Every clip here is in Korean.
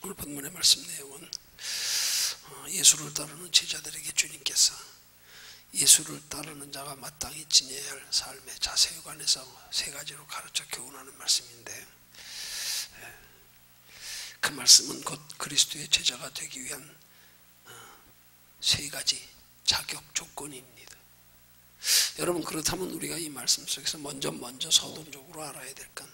오늘 본문의 말씀 내용은 예수를 따르는 제자들에게 주님께서 예수를 따르는 자가 마땅히 지녀야 할 삶의 자세에 관해서 세 가지로 가르쳐 교훈하는 말씀인데, 그 말씀은 곧 그리스도의 제자가 되기 위한 세 가지 자격 조건입니다. 여러분, 그렇다면 우리가 이 말씀 속에서 먼저 서론적으로 알아야 될 건,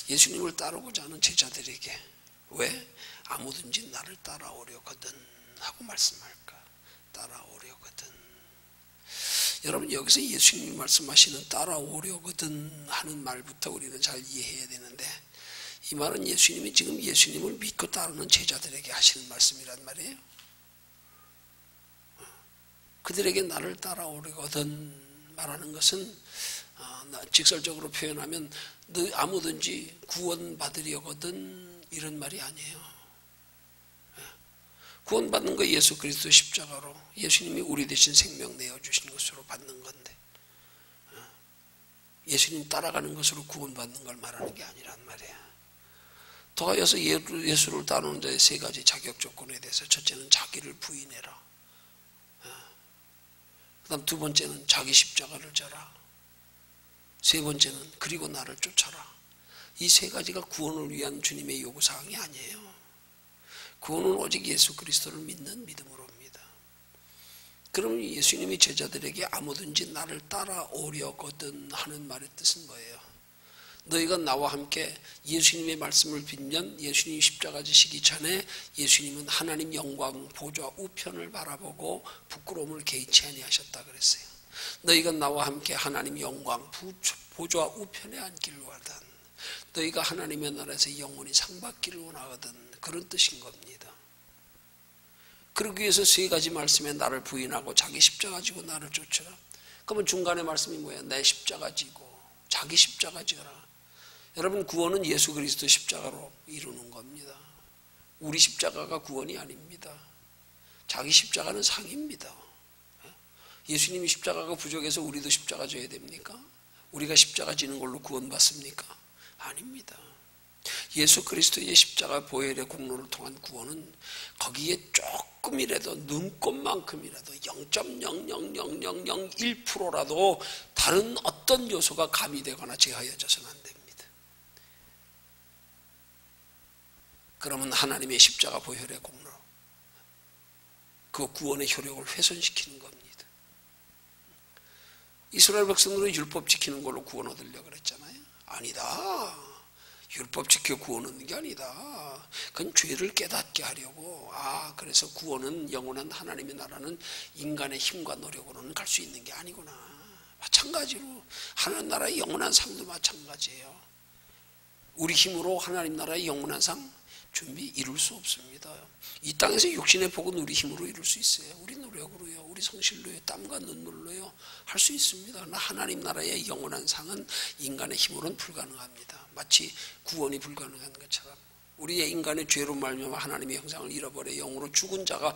예수님을 따르고자 하는 제자들에게 왜 아무든지 나를 따라오려거든 하고 말씀할까? 따라오려거든. 여러분, 여기서 예수님이 말씀하시는 따라오려거든 하는 말부터 우리는 잘 이해해야 되는데, 이 말은 예수님이 지금 예수님을 믿고 따르는 제자들에게 하시는 말씀이란 말이에요. 그들에게 나를 따라오려거든 말하는 것은 직설적으로 표현하면 너 아무든지 구원받으려거든 이런 말이 아니에요. 구원받는 거 예수 그리스도 십자가로 예수님이 우리 대신 생명 내어주신 것으로 받는 건데, 예수님 따라가는 것으로 구원받는 걸 말하는 게 아니란 말이야. 더하여서 예수를 따르는 자의 세 가지 자격 조건에 대해서, 첫째는 자기를 부인해라. 그 다음 두 번째는 자기 십자가를 져라. 세 번째는 그리고 나를 쫓아라. 이 세 가지가 구원을 위한 주님의 요구사항이 아니에요. 구원은 오직 예수 그리스도를 믿는 믿음으로입니다. 그럼 예수님이 제자들에게 아무든지 나를 따라오려거든 하는 말의 뜻은 뭐예요? 너희가 나와 함께 예수님의 말씀을 빌면 예수님이 십자가 지시기 전에 예수님은 하나님 영광 보좌 우편을 바라보고 부끄러움을 개의치 아니하셨다 그랬어요. 너희가 나와 함께 하나님 영광 보좌 우편에 앉기를 원하든, 너희가 하나님의 나라에서 영원히 상받기를 원하거든, 그런 뜻인 겁니다. 그러기 위해서 세 가지 말씀에 나를 부인하고 자기 십자가 지고 나를 쫓으라. 그러면 중간에 말씀이 뭐예요? 내 십자가 지고 자기 십자가 지어라. 여러분, 구원은 예수 그리스도 십자가로 이루는 겁니다. 우리 십자가가 구원이 아닙니다. 자기 십자가는 상입니다. 예수님이 십자가가 부족해서 우리도 십자가 져야 됩니까? 우리가 십자가 지는 걸로 구원받습니까? 아닙니다. 예수 그리스도의 십자가 보혈의 공로를 통한 구원은 거기에 조금이라도, 눈꼽만큼이라도 0.00001%라도 다른 어떤 요소가 가미되거나 제하여져서는 안 됩니다. 그러면 하나님의 십자가 보혈의 공로, 그 구원의 효력을 훼손시키는 겁니다. 이스라엘 백성들은 율법 지키는 걸로 구원 얻으려고 그랬잖아요. 아니다. 율법 지켜 구원 얻는 게 아니다. 그건 죄를 깨닫게 하려고. 그래서 구원은, 영원한 하나님의 나라는 인간의 힘과 노력으로는 갈 수 있는 게 아니구나. 마찬가지로 하나님 나라의 영원한 상도 마찬가지예요. 우리 힘으로 하나님 나라의 영원한 상 준비 이룰 수 없습니다. 이 땅에서 육신의 복은 우리 힘으로 이룰 수 있어요. 우리 노력으로요, 우리 성실로요, 땀과 눈물로요 할 수 있습니다. 그러나 하나님 나라의 영원한 상은 인간의 힘으로는 불가능합니다. 마치 구원이 불가능한 것처럼 우리의 인간의 죄로 말미암아 하나님의 형상을 잃어버려 영으로 죽은 자가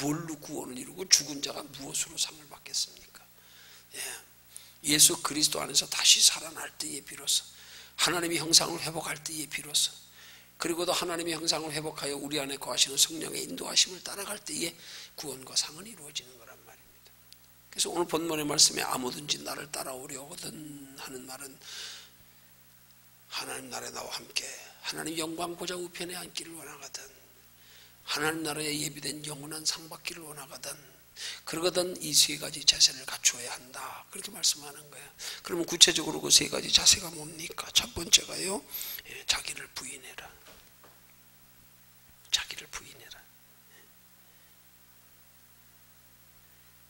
뭘로 구원을 이루고 죽은 자가 무엇으로 상을 받겠습니까? 예수 그리스도 안에서 다시 살아날 때에 비로소, 하나님의 형상을 회복할 때에 비로소, 그리고도 하나님의 형상을 회복하여 우리 안에 거하시는 성령의 인도하심을 따라갈 때에 구원과 상은 이루어지는 거란 말입니다. 그래서 오늘 본문의 말씀에 아무든지 나를 따라오려거든 하는 말은, 하나님 나라에 나와 함께 하나님 영광 보좌 우편에 앉기를 원하거든, 하나님 나라에 예비된 영원한 상 받기를 원하거든, 그러거든 이 세 가지 자세를 갖추어야 한다, 그렇게 말씀하는 거예요. 그러면 구체적으로 그 세 가지 자세가 뭡니까? 첫 번째가요, 자기를 부인해라. 자기를 부인해라.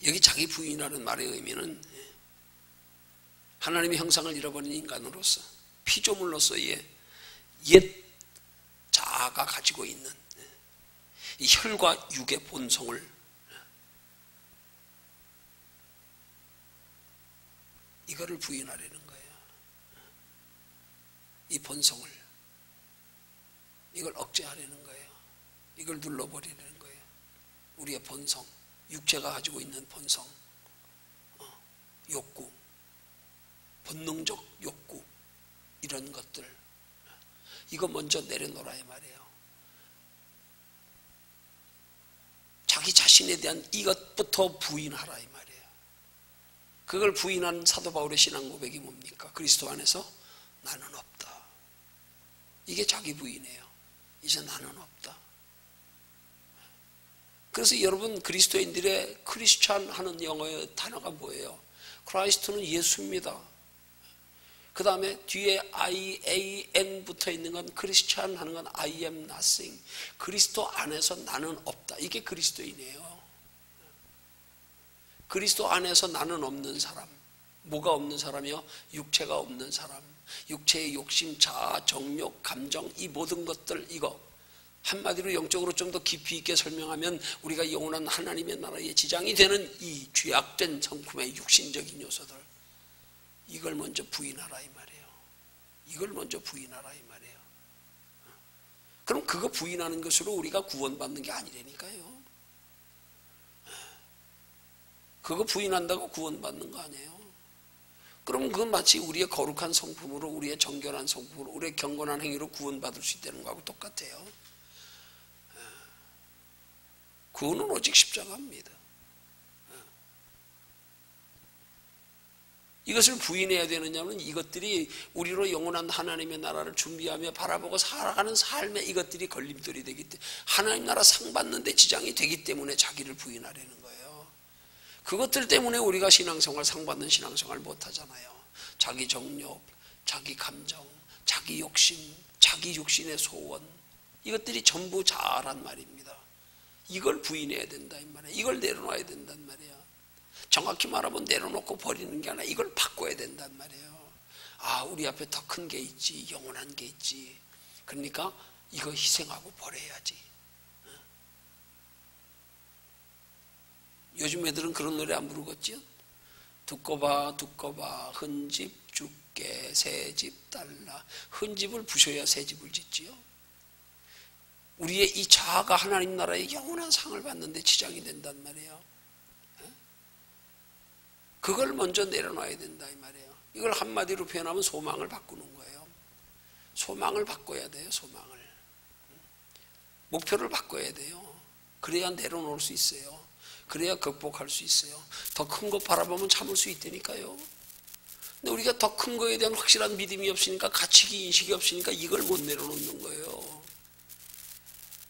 여기 자기 부인하는 말의 의미는, 하나님의 형상을 잃어버린 인간으로서, 피조물로서의 옛 자아가 가지고 있는 이 혈과 육의 본성을, 이거를 부인하려는 거예요. 이 본성을, 이걸 억제하려는 거예요. 이걸 눌러버리는 거예요. 우리의 본성, 육체가 가지고 있는 본성, 욕구, 본능적 욕구, 이런 것들, 이거 먼저 내려놓으라 이 말이에요. 자기 자신에 대한 이것부터 부인하라 이 말이에요. 그걸 부인한 사도 바울의 신앙 고백이 뭡니까? 그리스도 안에서 나는 없다. 이게 자기 부인이에요. 이제 나는 없다. 그래서 여러분 그리스도인들의 크리스찬 하는 영어의 단어가 뭐예요? 크라이스트는 예수입니다. 그 다음에 뒤에 I-A-N 붙어 있는 건 크리스찬 하는 건 I am nothing. 그리스도 안에서 나는 없다. 이게 그리스도인이에요. 그리스도 안에서 나는 없는 사람. 뭐가 없는 사람이요? 육체가 없는 사람. 육체의 욕심, 자아, 정욕, 감정 이 모든 것들 이거 한마디로 영적으로 좀 더 깊이 있게 설명하면 우리가 영원한 하나님의 나라의 지장이 되는 이 죄악된 성품의 육신적인 요소들 이걸 먼저 부인하라 이 말이에요. 이걸 먼저 부인하라 이 말이에요. 그럼 그거 부인하는 것으로 우리가 구원받는 게 아니라니까요. 그거 부인한다고 구원받는 거 아니에요. 그럼 그건 마치 우리의 거룩한 성품으로 우리의 정결한 성품으로 우리의 경건한 행위로 구원받을 수 있다는 거하고 똑같아요. 그거는 오직 십자가입니다. 이것을 부인해야 되느냐면 이것들이 우리로 영원한 하나님의 나라를 준비하며 바라보고 살아가는 삶에 이것들이 걸림돌이 되기 때문에 하나님 나라 상 받는 데 지장이 되기 때문에 자기를 부인하려는 거예요. 그것들 때문에 우리가 신앙생활 상 받는 신앙생활 못하잖아요. 자기 정욕, 자기 감정, 자기 욕심, 자기 육신의 소원 이것들이 전부 자아란 말입니다. 이걸 부인해야 된다 이 말이에요. 이걸 내려놔야 된단 말이에요. 정확히 말하면 내려놓고 버리는 게 아니라 이걸 바꿔야 된단 말이에요. 아, 우리 앞에 더 큰 게 있지, 영원한 게 있지. 그러니까 이거 희생하고 버려야지. 요즘 애들은 그런 노래 안 부르겠지요? 두꺼 봐 흠집 죽게 새집 달라. 흠집을 부셔야 새집을 짓지요. 우리의 이 자아가 하나님 나라의 영원한 상을 받는데 지장이 된단 말이에요. 그걸 먼저 내려놔야 된다 이 말이에요. 이걸 한마디로 표현하면 소망을 바꾸는 거예요. 소망을 바꿔야 돼요. 소망을. 목표를 바꿔야 돼요. 그래야 내려놓을 수 있어요. 그래야 극복할 수 있어요. 더 큰 거 바라보면 참을 수 있다니까요. 근데 우리가 더 큰 거에 대한 확실한 믿음이 없으니까 가치기 인식이 없으니까 이걸 못 내려놓는 거예요.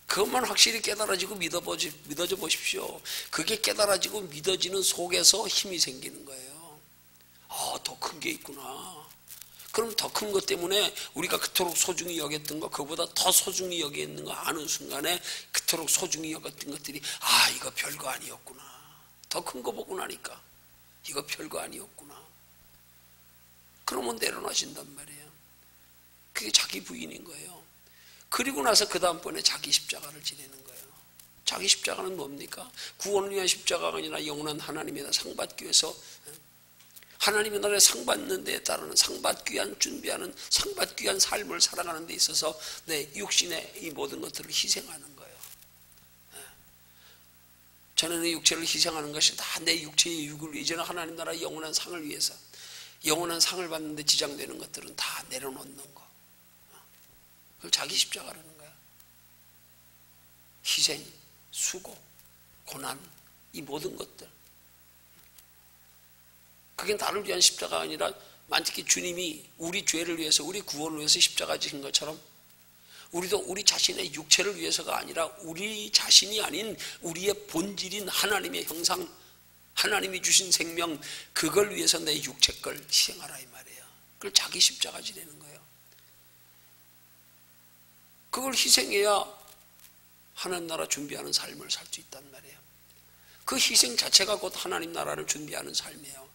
그것만 확실히 깨달아지고 믿어져 보십시오. 그게 깨달아지고 믿어지는 속에서 힘이 생기는 거예요. 아, 더 큰 게 있구나. 그럼 더 큰 것 때문에 우리가 그토록 소중히 여겼던 거 그보다 더 소중히 여기는 거 아는 순간에 그토록 소중히 여겼던 것들이 아, 이거 별거 아니었구나. 더 큰 거 보고 나니까 이거 별거 아니었구나. 그러면 내려놔진단 말이에요. 그게 자기 부인인 거예요. 그리고 나서 그 다음번에 자기 십자가를 지내는 거예요. 자기 십자가는 뭡니까? 구원을 위한 십자가가 아니라 영원한 하나님의 상 받기 위해서 하나님의 나라에 상 받는 데에 따르는 상 받기 위한 준비하는 상 받기 위한 삶을 살아가는 데 있어서 내 육신의 이 모든 것들을 희생하는 거예요. 전에는 육체를 희생하는 것이 다 내 육체의 육을 이제는 하나님 나라의 영원한 상을 위해서 영원한 상을 받는 데 지장되는 것들은 다 내려놓는 거. 그걸 자기 십자가라는 거야. 희생, 수고, 고난 이 모든 것들. 그게 나를 위한 십자가가 아니라 만약에 주님이 우리 죄를 위해서 우리 구원을 위해서 십자가 지신 것처럼 우리도 우리 자신의 육체를 위해서가 아니라 우리 자신이 아닌 우리의 본질인 하나님의 형상 하나님이 주신 생명 그걸 위해서 내 육체 걸 희생하라 이 말이에요. 그걸 자기 십자가 지내는 거예요. 그걸 희생해야 하나님 나라 준비하는 삶을 살 수 있단 말이에요. 그 희생 자체가 곧 하나님 나라를 준비하는 삶이에요.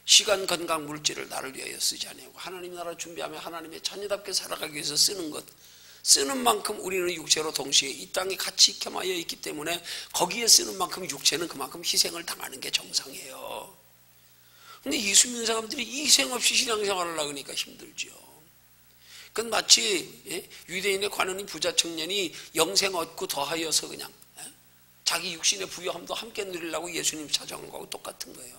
시간, 건강, 물질을 나를 위하여 쓰지 아니하고 하나님 나라를 준비하며 하나님의 자녀답게 살아가기 위해서 쓰는 것, 쓰는 만큼 우리는 육체로 동시에 이 땅에 같이 겸하여 있기 때문에 거기에 쓰는 만큼 육체는 그만큼 희생을 당하는 게 정상이에요. 근데 예수 믿는 사람들이 희생 없이 신앙생활을 하려고 하니까 힘들죠. 그건 마치 유대인의 관원인 부자 청년이 영생 얻고 더하여서 그냥 자기 육신의 부유함도 함께 누리려고 예수님 찾아온 거하고 똑같은 거예요.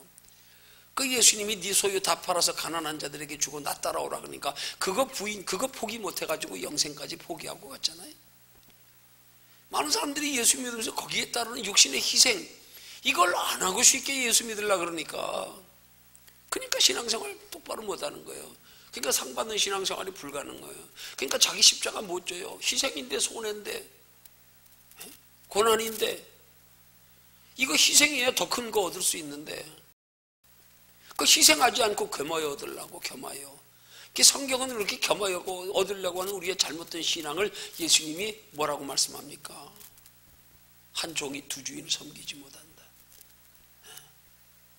그 예수님이 네 소유 다 팔아서 가난한 자들에게 주고 나 따라오라 그러니까 그거 포기 못해가지고 영생까지 포기하고 갔잖아요. 많은 사람들이 예수 믿으면서 거기에 따르는 육신의 희생, 이걸 안 하고 쉽게 예수 믿으려고 그러니까 신앙생활 똑바로 못하는 거예요. 그러니까 상 받는 신앙생활이 불가능해요. 그러니까 자기 십자가 못 져요. 희생인데, 손해인데, 고난인데, 이거 희생해야 더 큰 거 얻을 수 있는데, 그 희생하지 않고 겸하여 얻으려고, 겸하여. 성경은 이렇게 겸하여 얻으려고 하는 우리의 잘못된 신앙을 예수님이 뭐라고 말씀합니까? 한 종이 두 주인을 섬기지 못한다.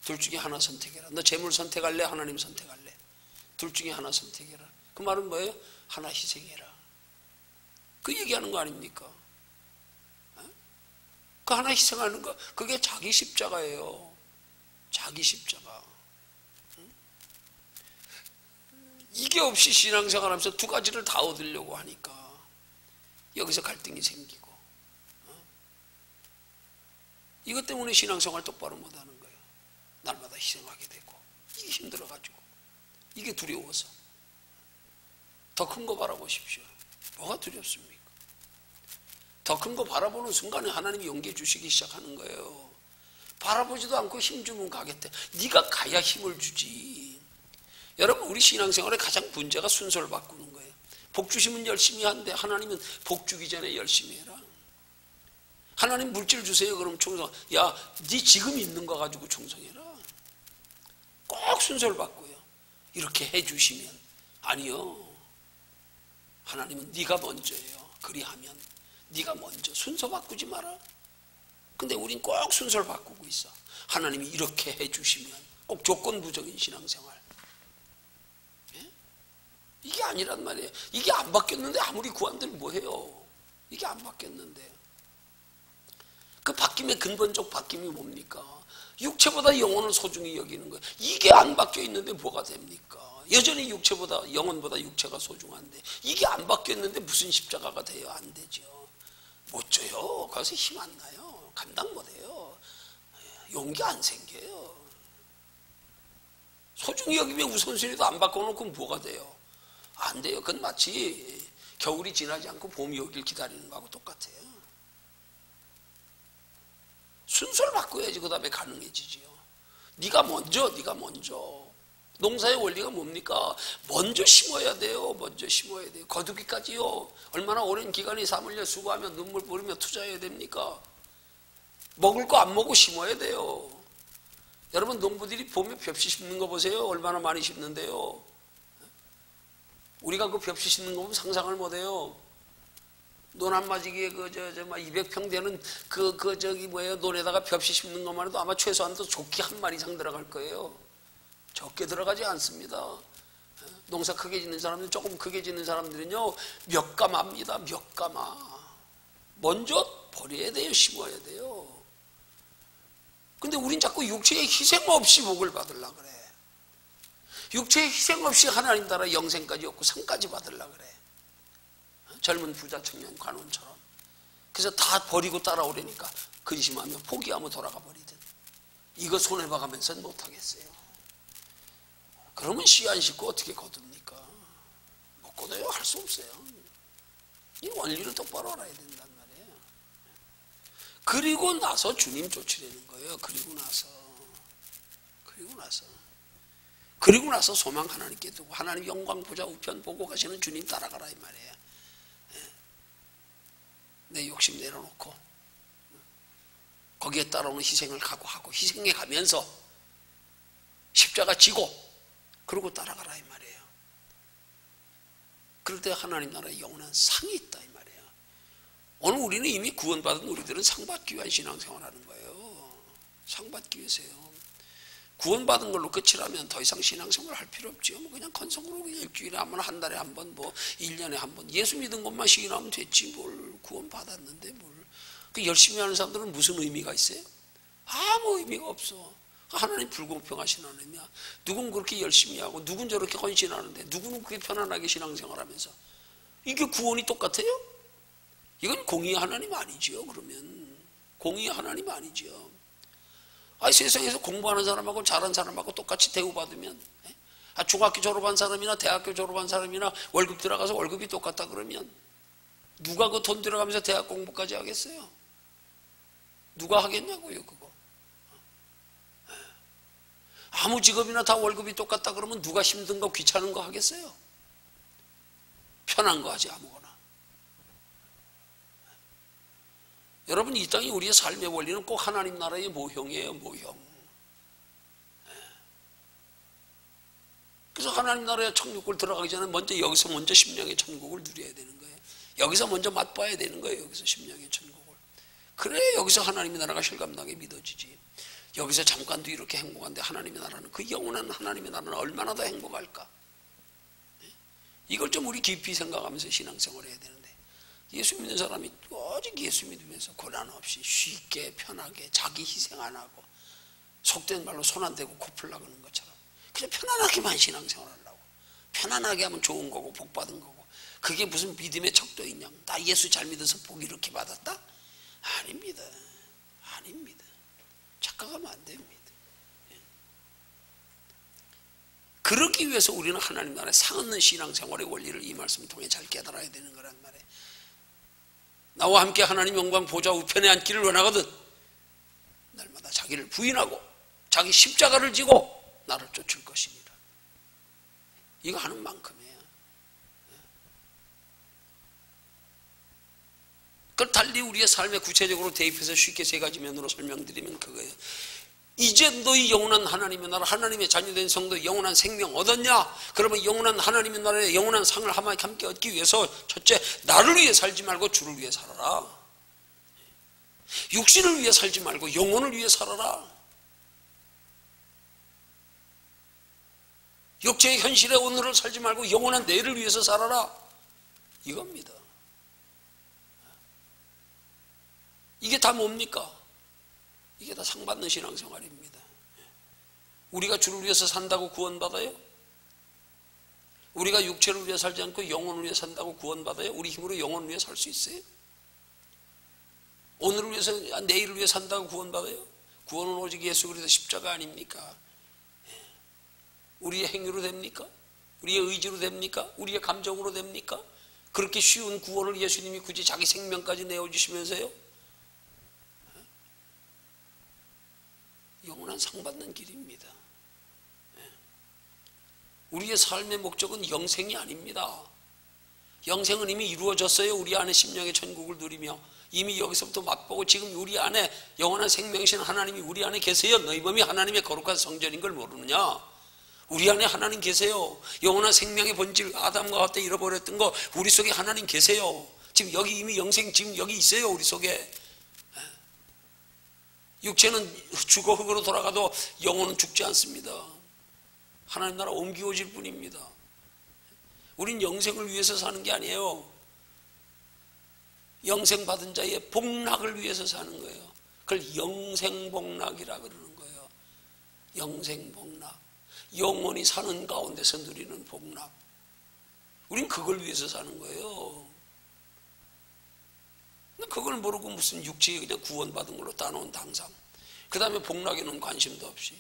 둘 중에 하나 선택해라. 너 재물 선택할래? 하나님 선택할래? 둘 중에 하나 선택해라. 그 말은 뭐예요? 하나 희생해라. 그 얘기하는 거 아닙니까? 그 하나 희생하는 거, 그게 자기 십자가예요. 자기 십자가. 이게 없이 신앙생활 하면서 두 가지를 다 얻으려고 하니까 여기서 갈등이 생기고, 이것 때문에 신앙생활 똑바로 못하는 거예요. 날마다 희생하게 되고, 이게 힘들어가지고, 이게 두려워서. 더 큰 거 바라보십시오. 뭐가 두렵습니까? 더 큰 거 바라보는 순간에 하나님이 용기 주시기 시작하는 거예요. 바라보지도 않고 힘 주면 가겠대. 네가 가야 힘을 주지. 여러분, 우리 신앙생활의 가장 문제가 순서를 바꾸는 거예요. 복 주시면 열심히 한데 하나님은 복 주기 전에 열심히 해라. 하나님 물질 주세요. 그럼 충성. 야, 네 지금 있는 거 가지고 충성해라. 꼭 순서를 바꿔요. 이렇게 해주시면. 아니요. 하나님은 네가 먼저예요. 그리하면 네가 먼저. 순서 바꾸지 마라. 근데 우린 꼭 순서를 바꾸고 있어. 하나님이 이렇게 해주시면. 꼭 조건부적인 신앙생활. 예? 이게 아니란 말이에요. 이게 안 바뀌었는데 아무리 구한들 뭐해요. 이게 안 바뀌었는데. 그 바뀜의 근본적 바뀜이 뭡니까? 육체보다 영혼을 소중히 여기는 거예요. 이게 안 바뀌어 있는데 뭐가 됩니까? 여전히 육체보다, 영혼보다 육체가 소중한데, 이게 안 바뀌어 있는데 무슨 십자가가 돼요? 안 되죠. 못 져요. 거기서 힘 안 나요. 감당 못 해요. 용기 안 생겨요. 소중히 여기면 우선순위도 안 바꿔놓고 뭐가 돼요? 안 돼요. 그건 마치 겨울이 지나지 않고 봄이 오길 기다리는 거하고 똑같아요. 순서를 바꿔야지 그 다음에 가능해지지요. 네가 먼저, 네가 먼저. 농사의 원리가 뭡니까? 먼저 심어야 돼요. 먼저 심어야 돼요. 거두기까지요. 얼마나 오랜 기간이 삶을 수고하며 눈물 뿌리며 투자해야 됩니까? 먹을 거 안 먹고 심어야 돼요. 여러분, 농부들이 봄에 벽시 심는 거 보세요. 얼마나 많이 심는데요. 우리가 그 벽시 심는 거 보면 상상을 못 해요. 논 한 마지기에 200평 되는 논에다가 벽시 심는 것만 해도 아마 최소한 또 조끼 한 마리 이상 들어갈 거예요. 적게 들어가지 않습니다. 농사 크게 짓는 사람들, 조금 크게 짓는 사람들은요, 몇 가마입니다. 몇 가마. 먼저 버려야 돼요. 심어야 돼요. 근데 우린 자꾸 육체의 희생 없이 복을 받으려고 그래. 육체의 희생 없이 하나님 나라 영생까지 얻고 상까지 받으려고 그래. 젊은 부자 청년 관원처럼. 그래서 다 버리고 따라오려니까 근심하며 포기하며 돌아가 버리든. 이거 손해봐가면서는 못하겠어요. 그러면 씨 안 싣고 어떻게 거둡니까? 못 거둬요. 할 수 없어요. 이 원리를 똑바로 알아야 된단 말이에요. 그리고 나서 주님 쫓으려는 거예요. 그리고 나서 소망 하나님께 두고 하나님 영광 보자 우편 보고 가시는 주님 따라가라 이 말이에요. 내 욕심 내려놓고 거기에 따라오는 희생을 각오하고 희생해 가면서 십자가 지고 그러고 따라가라 이 말이에요. 그럴 때 하나님 나라의 영원한 상이 있다 이 말이에요. 오늘 우리는 이미 구원받은 우리들은 상 받기 위한 신앙생활하는 거예요. 상 받기 위해서요. 구원받은 걸로 끝이라면 더 이상 신앙생활 할 필요 없죠. 뭐 그냥 건성으로 일주일에 한 번, 한 달에 한 번, 뭐 1년에 한 번 예수 믿은 것만 시인하면 됐지 뭘 구원받았는데 뭘. 그 열심히 하는 사람들은 무슨 의미가 있어요? 아무 의미가 없어. 하나님 불공평하신 하나님이야. 누군 그렇게 열심히 하고 누군 저렇게 헌신하는데 누구는 그렇게 편안하게 신앙생활하면서 이게 구원이 똑같아요? 이건 공의의 하나님 아니지요. 그러면 공의의 하나님 아니지요. 세상에서 공부하는 사람하고 잘하는 사람하고 똑같이 대우받으면, 중학교 졸업한 사람이나 대학교 졸업한 사람이나 월급 들어가서 월급이 똑같다 그러면 누가 그 돈 들어가면서 대학 공부까지 하겠어요? 누가 하겠냐고요, 그거. 아무 직업이나 다 월급이 똑같다 그러면 누가 힘든 거 귀찮은 거 하겠어요? 편한 거 하지 아무거나. 여러분, 이 땅이 우리의 삶의 원리는 꼭 하나님 나라의 모형이에요, 모형. 그래서 하나님 나라의 천국을 들어가기 전에 여기서 먼저 심령의 천국을 누려야 되는 거예요. 여기서 먼저 맛봐야 되는 거예요, 여기서 심령의 천국을. 그래야 여기서 하나님의 나라가 실감나게 믿어지지. 여기서 잠깐도 이렇게 행복한데 하나님의 나라는, 그 영원한 하나님의 나라는 얼마나 더 행복할까? 이걸 좀 우리 깊이 생각하면서 신앙생활을 해야 되는데, 예수 믿는 사람이 오직 예수 믿으면서 고난 없이 쉽게 편하게 자기 희생 안 하고 속된 말로 손 안 대고 코 풀라 그러는 것처럼 그냥 편안하게만 신앙생활 하려고. 편안하게 하면 좋은 거고 복 받은 거고, 그게 무슨 믿음의 척도 있냐? 나 예수 잘 믿어서 복 이렇게 받았다? 아닙니다. 아닙니다. 착각하면 안 됩니다. 그러기 위해서 우리는 하나님 나라의 상없는 신앙생활의 원리를 이 말씀을 통해 잘 깨달아야 되는 거란 말이에요. 나와 함께 하나님 영광 보좌 우편에 앉기를 원하거든 날마다 자기를 부인하고 자기 십자가를 지고 나를 쫓을 것이니라. 이거 하는 만큼이에요. 그걸 달리 우리의 삶에 구체적으로 대입해서 쉽게 세 가지 면으로 설명드리면 그거예요. 이제 너희 영원한 하나님의 나라, 하나님의 자녀된 성도 영원한 생명 얻었냐? 그러면 영원한 하나님의 나라의 영원한 상을 함께 얻기 위해서 첫째, 나를 위해 살지 말고 주를 위해 살아라. 육신을 위해 살지 말고 영혼을 위해 살아라. 육체의 현실의 오늘을 살지 말고 영원한 내일을 위해서 살아라. 이겁니다. 이게 다 뭡니까? 이게 다 상받는 신앙생활입니다. 우리가 주를 위해서 산다고 구원받아요? 우리가 육체를 위해 살지 않고 영혼을 위해 산다고 구원받아요? 우리 힘으로 영혼을 위해 살 수 있어요? 오늘을 위해서, 내일을 위해 산다고 구원받아요? 구원은 오직 예수 그리스도 십자가 아닙니까? 우리의 행위로 됩니까? 우리의 의지로 됩니까? 우리의 감정으로 됩니까? 그렇게 쉬운 구원을 예수님이 굳이 자기 생명까지 내어주시면서요? 영원한 상받는 길입니다. 우리의 삶의 목적은 영생이 아닙니다. 영생은 이미 이루어졌어요. 우리 안에 심령의 천국을 누리며 이미 여기서부터 맛보고 지금 우리 안에 영원한 생명이신 하나님이 우리 안에 계세요. 너희 몸이 하나님의 거룩한 성전인 걸 모르느냐? 우리 안에 하나님 계세요. 영원한 생명의 본질, 아담과 하와 때 잃어버렸던 거 우리 속에 하나님 계세요. 지금 여기 이미 영생 지금 여기 있어요. 우리 속에. 육체는 죽어 흙으로 돌아가도 영혼은 죽지 않습니다. 하나님 나라 옮기워질 뿐입니다. 우린 영생을 위해서 사는 게 아니에요. 영생 받은 자의 복락을 위해서 사는 거예요. 그걸 영생복락이라 그러는 거예요. 영생복락. 영원히 사는 가운데서 누리는 복락. 우린 그걸 위해서 사는 거예요. 그걸 모르고 무슨 육체에 그냥 구원받은 걸로 따놓은 당상, 그 다음에 복락에는 관심도 없이,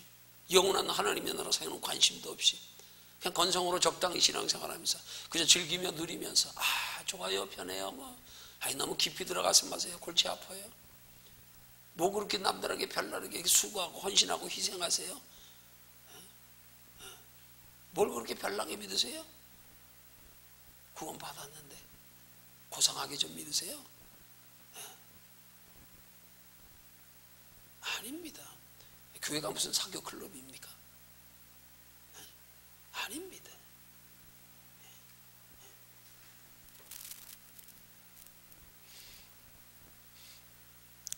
영원한 하나님의 나라 사에는 관심도 없이 그냥 건성으로 적당히 신앙생활하면서 그저 즐기며 누리면서 좋아요, 편해요, 너무 깊이 들어가지 마세요. 골치 아파요. 뭐 그렇게 남들에게 별나르게 수고하고 헌신하고 희생하세요? 뭘 그렇게 별나게 믿으세요? 구원 받았는데 고상하게 좀 믿으세요? 아닙니다. 교회가 무슨 사교 클럽입니까? 아닙니다.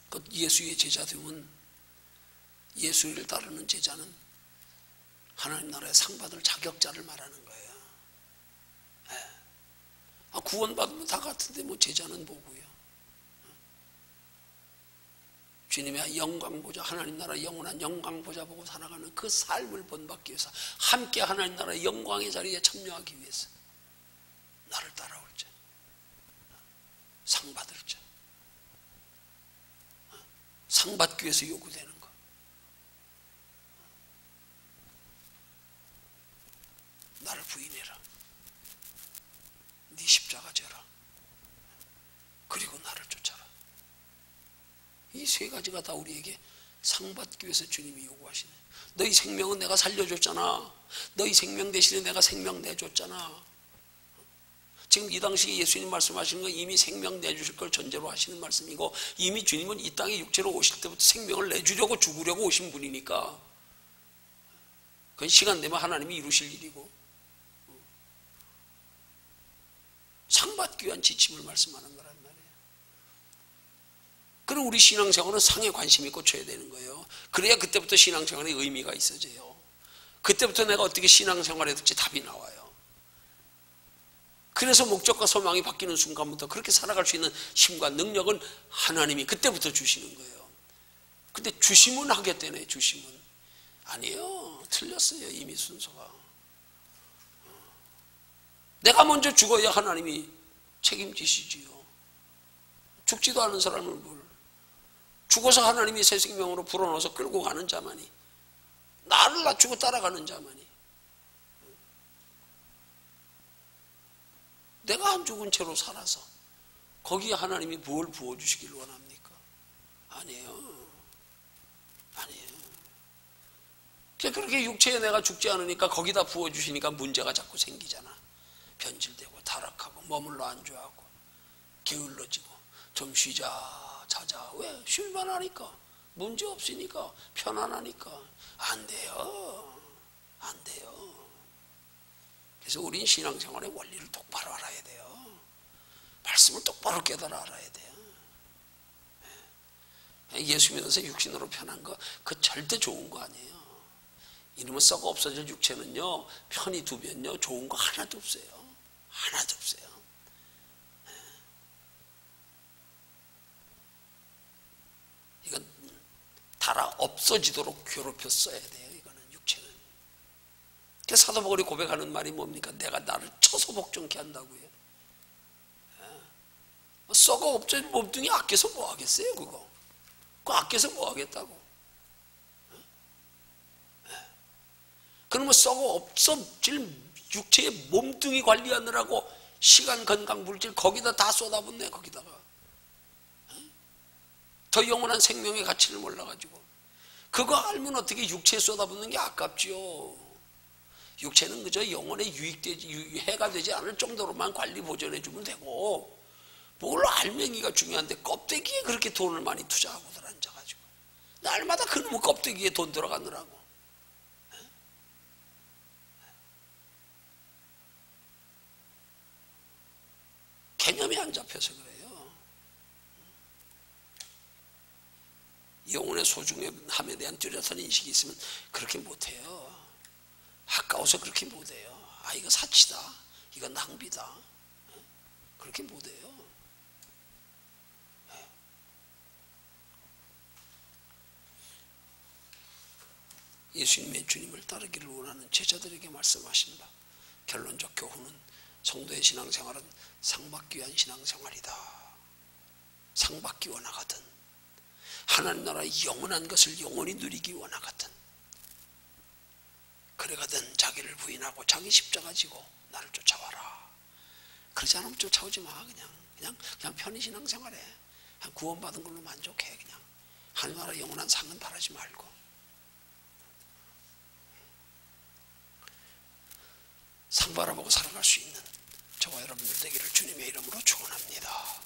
그 예수의 제자됨은, 예수를 따르는 제자는 하나님 나라의 상 받을 자격자를 말하는 거예요. 구원받으면 다 같은데 뭐 제자는 뭐고요? 주님의 영광 보자, 하나님 나라 영원한 영광 보자 보고 살아가는 그 삶을 본받기 위해서, 함께 하나님 나라의 영광의 자리에 참여하기 위해서 나를 따라올 자, 상 받을 자, 상 받기 위해서 요구되는 거. 나를 부인해라. 네 십자가 져라. 이 세 가지가 다 우리에게 상받기 위해서 주님이 요구하시네. 너희 생명은 내가 살려줬잖아. 너희 생명 대신에 내가 생명 내줬잖아. 지금 이 당시에 예수님 말씀하시는 건 이미 생명 내주실 걸 전제로 하시는 말씀이고, 이미 주님은 이 땅에 육체로 오실 때부터 생명을 내주려고 죽으려고 오신 분이니까 그건 시간 되면 하나님이 이루실 일이고, 상받기 위한 지침을 말씀하는 거란 말이에요. 그럼 우리 신앙생활은 상에 관심 있고 쳐야 되는 거예요. 그래야 그때부터 신앙생활에 의미가 있어져요. 그때부터 내가 어떻게 신앙생활해야 될지 답이 나와요. 그래서 목적과 소망이 바뀌는 순간부터 그렇게 살아갈 수 있는 힘과 능력은 하나님이 그때부터 주시는 거예요. 근데 주심은 하겠다네. 주심은 아니에요. 틀렸어요. 이미 순서가. 내가 먼저 죽어야 하나님이 책임지시지요. 죽지도 않은 사람을 뭘, 죽어서 하나님이 새 생명으로 불어넣어서 끌고 가는 자만이, 나를 낮추고 따라가는 자만이, 내가 안 죽은 채로 살아서 거기에 하나님이 뭘 부어주시길 원합니까? 아니에요. 아니에요. 그렇게 육체에 내가 죽지 않으니까 거기다 부어주시니까 문제가 자꾸 생기잖아. 변질되고 타락하고 머물러 안주하고 게을러지고 좀 쉬자 자자. 왜? 쉴만 하니까, 문제 없으니까, 편안하니까. 안 돼요. 안 돼요. 그래서 우린 신앙생활의 원리를 똑바로 알아야 돼요. 말씀을 똑바로 깨달아 알아야 돼요. 예수 믿어서 육신으로 편한 거, 그거 절대 좋은 거 아니에요. 이러면 썩어 없어질 육체는요, 편히 두면요, 좋은 거 하나도 없어요. 하나도 없어요. 이건 달아 없어지도록 괴롭혀 써야 돼요. 이거는 육체는. 그래서 사도 바울이 고백하는 말이 뭡니까? 내가 나를 쳐서 복종케 한다고요. 썩어 없어질 몸뚱이 아껴서 뭐 하겠어요? 그거 아껴서 뭐 하겠다고. 그러면 썩어 없어질 육체의 몸뚱이 관리하느라고 시간, 건강, 물질 거기다 다 쏟아붓네. 거기다가 더 영원한 생명의 가치를 몰라가지고. 그거 알면 어떻게 육체에 쏟아붓는 게 아깝지요. 육체는 그저 영혼에 해가 되지 않을 정도로만 관리 보존해주면 되고, 뭘 알맹이가 중요한데 껍데기에 그렇게 돈을 많이 투자하고들 앉아가지고 날마다 그놈의 껍데기에 돈 들어가느라고. 개념이 안 잡혀서 그래요. 영혼의 소중함에 대한 뚜렷한 인식이 있으면 그렇게 못해요. 아까워서 그렇게 못해요. 아, 이거 사치다, 이거 낭비다, 그렇게 못해요. 예수님의 주님을 따르기를 원하는 제자들에게 말씀하신다. 결론적 교훈은 성도의 신앙생활은 상받기 위한 신앙생활이다. 상받기 원하거든, 하나님 나라의 영원한 것을 영원히 누리기 원하거든, 그래가든 자기를 부인하고 자기 십자가 지고 나를 쫓아와라. 그러지 않으면 쫓아오지 마. 그냥 편히 신앙생활해. 그냥 구원받은 걸로 만족해. 그냥 하나님 나라 영원한 상은 바라지 말고. 상 바라보고 살아갈 수 있는 저와 여러분들 되기를 주님의 이름으로 축원합니다.